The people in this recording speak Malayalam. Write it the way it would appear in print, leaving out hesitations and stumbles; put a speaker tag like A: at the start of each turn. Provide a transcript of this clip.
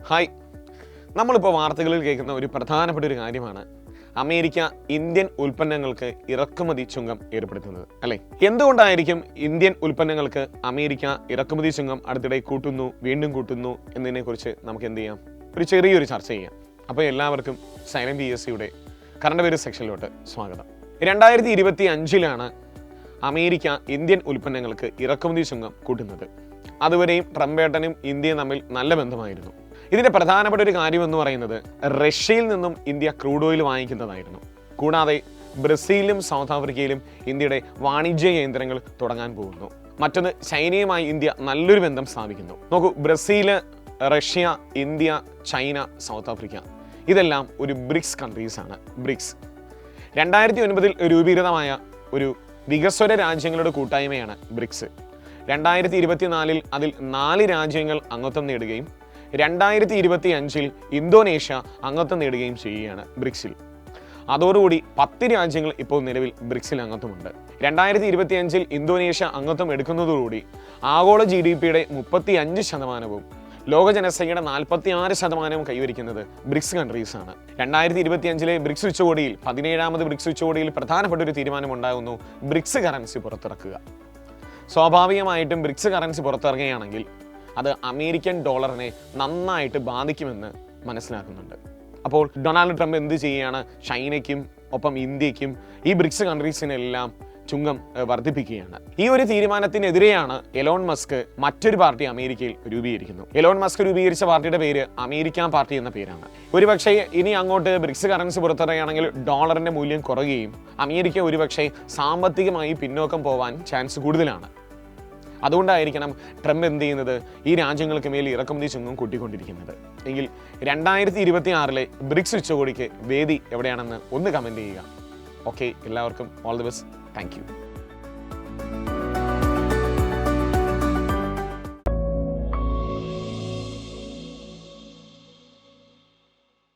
A: ഹായ്, നമ്മളിപ്പോൾ വാർത്തകളിൽ കേൾക്കുന്ന ഒരു പ്രധാനപ്പെട്ട ഒരു കാര്യമാണ് അമേരിക്ക ഇന്ത്യൻ ഉൽപ്പന്നങ്ങൾക്ക് ഇറക്കുമതി ചുങ്കം ഏർപ്പെടുത്തുന്നത്, അല്ലേ? എന്തുകൊണ്ടായിരിക്കും ഇന്ത്യൻ ഉൽപ്പന്നങ്ങൾക്ക് അമേരിക്ക ഇറക്കുമതി ചുങ്കം അടുത്തിടെ കൂട്ടുന്നു, വീണ്ടും കൂട്ടുന്നു എന്നതിനെക്കുറിച്ച് നമുക്ക് എന്ത് ചെയ്യാം? ഒരു ചെറിയൊരു ചർച്ച ചെയ്യാം. അപ്പോൾ എല്ലാവർക്കും സൈലന്റ് PSCയുടെ കറണ്ട് അഫെയർസ് സെക്ഷനിലോട്ട് സ്വാഗതം. 2025 അമേരിക്ക ഇന്ത്യൻ ഉൽപ്പന്നങ്ങൾക്ക് ഇറക്കുമതി ചുങ്കം കൂട്ടുന്നത്. അതുവരെയും ട്രംപേട്ടനും ഇന്ത്യയും തമ്മിൽ നല്ല ബന്ധമായിരുന്നു. ഇതിന്റെ പ്രധാനപ്പെട്ട ഒരു കാര്യം എന്ന് പറയുന്നത് റഷ്യയിൽ നിന്നും ഇന്ത്യ ക്രൂഡ് ഓയിൽ വാങ്ങിക്കുന്നതായിരുന്നു. കൂടാതെ ബ്രസീലിലും സൗത്ത് ആഫ്രിക്കയിലും ഇന്ത്യയുടെ വാണിജ്യ കേന്ദ്രങ്ങൾ തുടങ്ങാൻ പോകുന്നു. മറ്റൊന്ന്, ചൈനയുമായി ഇന്ത്യ നല്ലൊരു ബന്ധം സ്ഥാപിക്കുന്നു. നോക്കൂ, Brazil, Russia, India, China, south Africa ഇതെല്ലാം ഒരു ബ്രിക്സ് കൺട്രീസ് ആണ്. ബ്രിക്സ് 2009 രൂപീകൃതമായ ഒരു വികസ്വര രാജ്യങ്ങളുടെ കൂട്ടായ്മയാണ് ബ്രിക്സ്. 2024 അതിൽ 4 രാജ്യങ്ങൾ അംഗത്വം നേടുകയും 2025 ഇന്തോനേഷ്യ അംഗത്വം നേടുകയും ചെയ്യുകയാണ് ബ്രിക്സിൽ. അതോടുകൂടി 10 രാജ്യങ്ങൾ ഇപ്പോൾ നിലവിൽ ബ്രിക്സിൽ അംഗത്വമുണ്ട്. 2025 ഇന്തോനേഷ്യ അംഗത്വം എടുക്കുന്നതോടുകൂടി ആഗോള GDPയുടെ 35%, ലോക ജനസംഖ്യയുടെ 46% കൈവരിക്കുന്നത് ബ്രിക്സ് കൺട്രീസ് ആണ്. 2025 ബ്രിക്സ് ഉച്ചകോടിയിൽ 17ാമത് ബ്രിക്സ് ഉച്ചകോടിയിൽ പ്രധാനപ്പെട്ട ഒരു തീരുമാനം ഉണ്ടാകുന്നു: ബ്രിക്സ് കറൻസി പുറത്തിറക്കുക. സ്വാഭാവികമായിട്ടും ബ്രിക്സ് കറൻസി പുറത്തിറങ്ങുകയാണെങ്കിൽ അത് അമേരിക്കൻ ഡോളറിനെ നന്നായിട്ട് ബാധിക്കുമെന്ന് മനസ്സിലാക്കുന്നുണ്ട്. അപ്പോൾ ഡൊണാൾഡ് ട്രംപ് എന്ത് ചെയ്യുകയാണ്? ചൈനയ്ക്കും ഒപ്പം ഇന്ത്യക്കും ഈ ബ്രിക്സ് കൺട്രീസിനെല്ലാം ചുങ്കം വർദ്ധിപ്പിക്കുകയാണ്. ഈ ഒരു തീരുമാനത്തിനെതിരെയാണ് എലോൺ മസ്ക് മറ്റൊരു പാർട്ടി അമേരിക്കയിൽ രൂപീകരിക്കുന്നു. എലോൺ മസ്ക് രൂപീകരിച്ച പാർട്ടിയുടെ പേര് അമേരിക്കൻ പാർട്ടി എന്ന പേരാണ്. ഒരുപക്ഷെ ഇനി അങ്ങോട്ട് ബ്രിക്സ് കറൻസി പുറത്തിറങ്ങുകയാണെങ്കിൽ ഡോളറിന്റെ മൂല്യം കുറയുകയും അമേരിക്ക ഒരുപക്ഷെ സാമ്പത്തികമായി പിന്നോക്കം പോവാൻ ചാൻസ് കൂടുതലാണ്. അതുകൊണ്ടായിരിക്കണം ട്രംപ് എന്ത് ചെയ്യുന്നത്? ഈ രാജ്യങ്ങൾക്ക് മേൽ ഇറക്കുമതി ചുങ്കം കൂട്ടിക്കൊണ്ടിരിക്കുന്നത്. എങ്കിൽ 2026 ബ്രിക്സ് ഉച്ചകോടിക്ക് വേദി എവിടെയാണെന്ന് ഒന്ന് കമൻറ്റ് ചെയ്യുക. ഓക്കെ, എല്ലാവർക്കും all the best. Thank you.